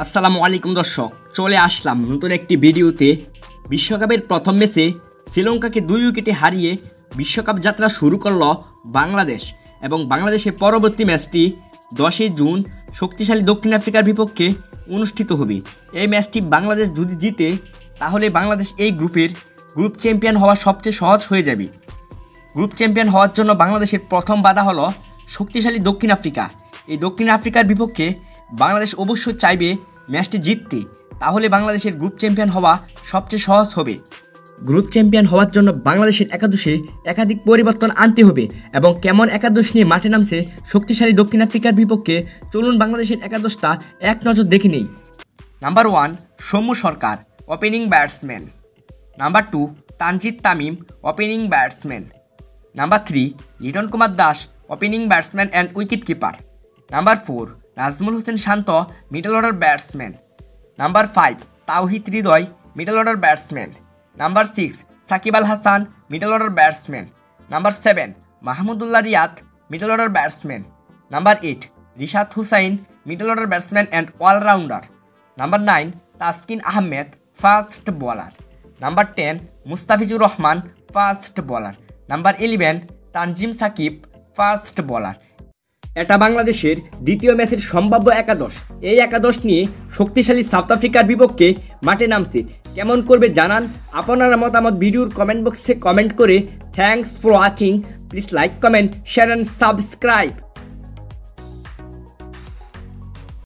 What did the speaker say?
আসসালামু আলাইকুম দর্শক, চলে আসলাম নতুন একটি ভিডিওতে। বিশ্বকাপের প্রথম ম্যাচে শ্রীলঙ্কাকে 2 উইকেটে হারিয়ে বিশ্বকাপ যাত্রা শুরু করল বাংলাদেশ এবং বাংলাদেশের পরবর্তী ম্যাচটি 10 জুন শক্তিশালী দক্ষিণ আফ্রিকার বিপক্ষে অনুষ্ঠিত হবে। এই ম্যাচটি বাংলাদেশ যদি জিতে তাহলে বাংলাদেশ এই গ্রুপ চ্যাম্পিয়ন হওয়া সবচেয়ে সহজ হয়ে যাবে। গ্রুপ চ্যাম্পিয়ন হওয়ার জন্য বাংলাদেশের প্রথম বাধা হলো শক্তিশালী দক্ষিণ আফ্রিকা। এই দক্ষিণ আফ্রিকার বিপক্ষে বাংলাদেশ অবশ্যই চাইবে ম্যাচটি জিততে, তাহলে বাংলাদেশের গ্রুপ চ্যাম্পিয়ন হওয়া সবচেয়ে সহজ হবে। গ্রুপ চ্যাম্পিয়ন হওয়ার জন্য বাংলাদেশের একাদশে একাধিক পরিবর্তন আনতে হবে এবং কেমন একাদশ নিয়ে মাঠে নামছে শক্তিশালী দক্ষিণ আফ্রিকার বিপক্ষে, চলুন বাংলাদেশের একাদশটা এক নজর দেখে নেই। Number 1 Soumya Sarkar, opening batsman. Number 2 Tanzid Tamim, opening batsman. Number 3 Liton Kumar Das, opening batsman and wicket keeper. Number 4 Najmul Hossain Shanto, middle order batsman. Number 5 Towhid Hridoy, middle order batsman. Number 6 Shakib Al Hasan, middle order batsman. Number 7 Mahmudullah Riyad, middle order batsman. Number 8 Rishad Hussain, middle order batsman and allrounder. Number 9 Taskin Ahmed, fast bowler. Number 10 Mustafizur Rahman, fast bowler. Number 11 Tanzim Sakib, fast bowler. এটা বাংলাদেশের দ্বিতীয় ম্যাচের সম্ভাব্য একাদশ। এই একাদশ নিয়ে শক্তিশালী সাউথ আফ্রিকার বিপক্ষে মাঠে নামছে। কেমন করবে জানান আপনারা মতামত ভিডিওর কমেন্ট বক্সে কমেন্ট করে। Thanks for watching, please like, comment, share and subscribe.